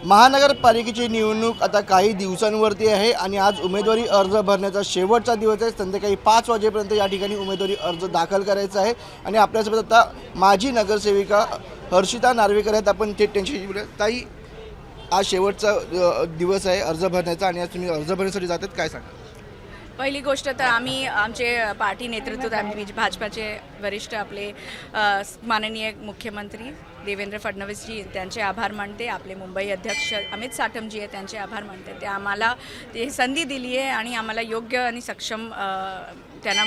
महानगरपालिकेची निवडणूक आता काही दिवसांवरती आहे आणि आज उमेदवारी अर्ज भरण्याचा शेवटचा दिवस आहे। संध्याकाळी 5 वाजेपर्यंत या ठिकाणी उमेदवारी अर्ज दाखल करायचा आहे आणि आपल्यासोबत आता माजी नगरसेविका हर्षिता नार्वेकर आहेत। आपण थेट त्यांच्याशी बोलूया। ताई, आज शेवटचा दिवस आहे अर्ज भरण्याचा आणि आज तुम्ही अर्ज भरण्यासाठी जातात, काय सांगा? पहिली गोष्ट तर आम्ही आमचे पार्टी नेतृत्व आम्ही भाजपाचे वरिष्ठ आपले माननीय मुख्यमंत्री देवेंद्र फडणवीसजी त्यांचे आभार मानते। आपले मुंबई अध्यक्ष अमित साटमजी आहे त्यांचे आभार मानते। ते आम्हाला ते संधी दिली आहे आणि आम्हाला योग्य आणि सक्षम त्यांना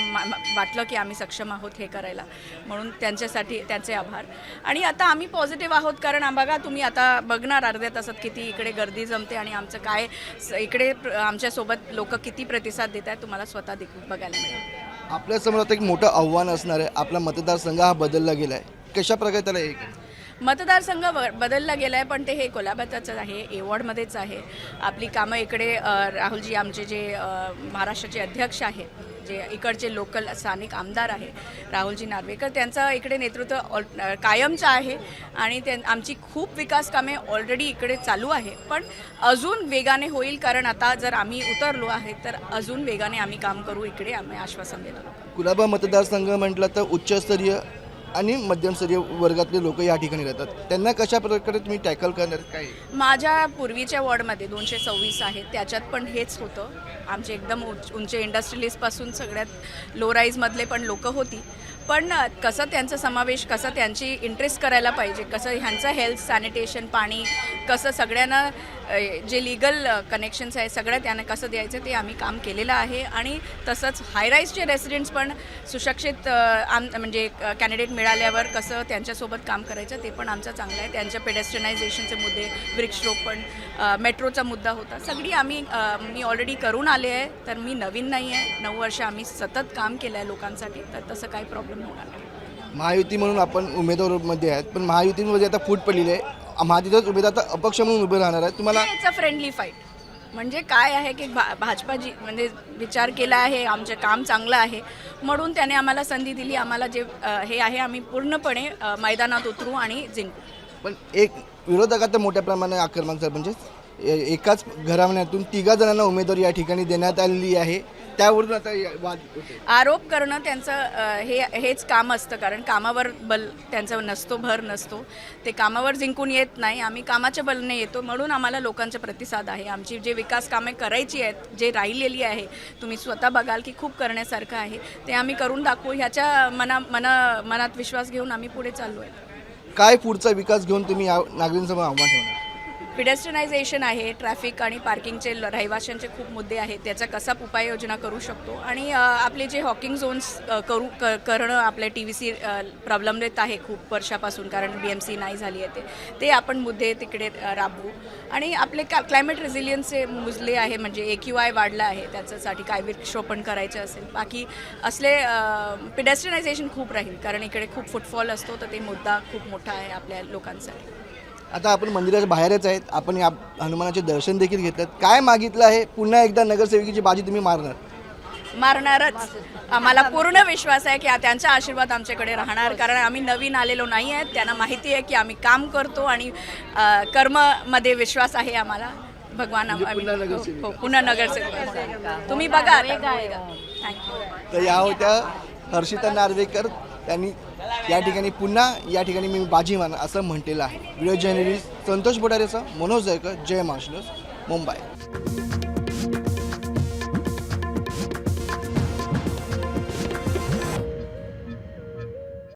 वाटलं की आम्ही सक्षम आहोत हे करायला, म्हणून त्यांच्यासाठी त्यांचे आभार। आणि आता आम्ही पॉझिटिव्ह आहोत, कारण बघा तुम्ही आता बघणार अर्ध्या तासात किती इकडे गर्दी जमते आणि आमचं काय इकडे आमच्यासोबत लोक किती प्रतिसाद देत आहेत तुम्हाला स्वतः बघायला मिळेल। आपल्यासमोर आता एक मोठं आव्हान असणार आहे। आपला मतदारसंघ हा बदलला गेला आहे, कशा प्रकारे त्याला एक मतदारसंघ बदलला गेला आहे, पण ते हे कोल्हापूरच आहे, एवॉर्डमध्येच आहे। आपली कामं इकडे राहुलजी आमचे जे महाराष्ट्राचे अध्यक्ष आहे, जे इकडचे लोकल स्थानिक आमदार आहे राहुलजी नार्वेकर, त्यांचं इकडे नेतृत्व कायमचं आहे आणि आमची खूप विकास कामे ऑलरेडी इकडे चालू आहे, पण अजून वेगाने होईल, कारण आता जर आम्ही उतरलो आहे तर अजून वेगाने आम्ही काम करू, इकडे आम्ही आश्वासन देतो। कुलाबा मतदारसंघ म्हटलं तर उच्चस्तरीय आणि मध्यमस्तरीय वर्गातले लोक या ठिकाणी राहतात, त्यांना कशा प्रकारे तुम्ही टॅकल करणार? काय माझ्या पूर्वीच्या वॉर्डमध्ये 226 आहेत, त्याच्यात पण हेच होतं। आमचे एकदम उंच इंडस्ट्रियलिस्टपासून सगळ्यात लो राईजमधले पण लोक होती, पण कसं त्यांचा समावेश, कसं त्यांची इंटरेस्ट करायला पाहिजे, कसं ह्यांचं हेल्थ, सॅनिटेशन, पाणी कसं सगळ्यांना जे लिगल कनेक्शन्स आहे सगळं त्यांना कसं द्यायचं ते आम्ही काम केलेलं आहे। आणि तसंच हायराईजचे रेसिडेंट्स पण सुशिक्षित म्हणजे कॅन्डिडेट मिळाल्यावर कसं त्यांच्यासोबत काम करायचं ते पण आमचं चांगलं आहे। त्यांच्या पेडेस्ट्रियनायझेशनचे मुद्दे, वृक्षरोपण, मेट्रोचा मुद्दा होता, सगळी मी ऑलरेडी करून आले आहे, तर मी नवीन नाही आहे। 9 वर्ष आम्ही सतत काम केलं आहे लोकांसाठी, तर तसं काही प्रॉब्लेम होणार नाही। महायुती म्हणून आपण उमेदवारामध्ये आहेत, पण महायुतीमध्ये आता फूट पडलेली आहे, महायुतीचाच उमेदवार आता अपक्ष म्हणून उभे राहणार आहे। तुम्हाला इट्स अ फ्रेंडली फाईट, म्हणजे काय आहे की भाजपाजी म्हणजे विचार केला आहे, आमचं काम चांगलं आहे म्हणून त्याने आम्हाला संधी दिली, आम्हाला जे हे आहे आम्ही पूर्णपणे मैदानात उतरू आणि जिंकू। पण एक विरोधक आता मोठ्या प्रमाणात आक्रमक झाले, म्हणजे एकाच घराण्यातून 3 जणांना उमेदवारी या ठिकाणी देण्यात आलेली आहे, त्यावरून आता वाद होते। आरोप करणं त्यांचं हेच काम असतं, कारण कामावर बल त्यांचं नसतो, भर नसतो, ते कामावर जिंकून येत नाही, आम्ही कामाच्या बलने येतो, म्हणून आम्हाला लोकांचा प्रतिसाद आहे। आमची जे विकास कामे करायची आहेत, जे राहिलेली आहे, तुम्ही स्वतः बघाल की खूप करण्यासारखं आहे, ते आम्ही करून दाखवू, ह्याच्या मनात विश्वास घेऊन आम्ही पुढे चाललो आहे। काय पुढचा विकास घेऊन तुम्ही नागरिकांसमोर आव्हान ठेवणार? पेडेस्ट्रियनायझेशन आहे, ट्रॅफिक आणि पार्किंगचे रहिवाशांचे खूप मुद्दे आहेत, त्याचा कसा उपाययोजना करू शकतो, आणि आपले जे हॉकिंग झोन्स करणं आपल्या TVC प्रॉब्लेम आहे खूप वर्षापासून, कारण BMC नाही झाली आहे, ते आपण मुद्दे तिकडे राबवू। आणि आपले क्लायमेट रेझिलियन्सचे मुद्दे आहे, म्हणजे AQI वाढला आहे, त्याच्यासाठी काय वृक्षरोपण करायचं असेल, बाकी असले पेडेस्ट्रियनायझेशन खूप राहील, कारण इकडे खूप फुटफॉल असतो, तर ते मुद्दा खूप मोठा आहे आपल्या लोकांसाठी। आता आपण मंदिराच्या बाहेरच आहेत, आपण या हनुमानाचे दर्शन देखील घेतलं, काय मागितलं आहे? पुन्हा एकदा नगरसेविकेची बाजी तुम्ही मारणारच, आम्हाला पूर्ण विश्वास आहे की त्यांचा आशीर्वाद आमच्याकडे राहणार, कारण आम्ही नवीन आलेलो नाही आहेत, त्यांना माहिती आहे की आम्ही काम करतो आणि कर्ममध्ये विश्वास आहे आम्हाला। भगवान पुन्हा नगरसेवक तुम्ही बघा। थँक्यू। तर या होत्या हर्षिता नार्वेकर, त्यांनी या ठिकाणी मी बाजी मारणार असं म्हटलेलं आहे। व्हिडिओ जर्नलिस्ट संतोष बोडारेचा मनोज जयकर, जय महाराष्ट्र, मुंबई।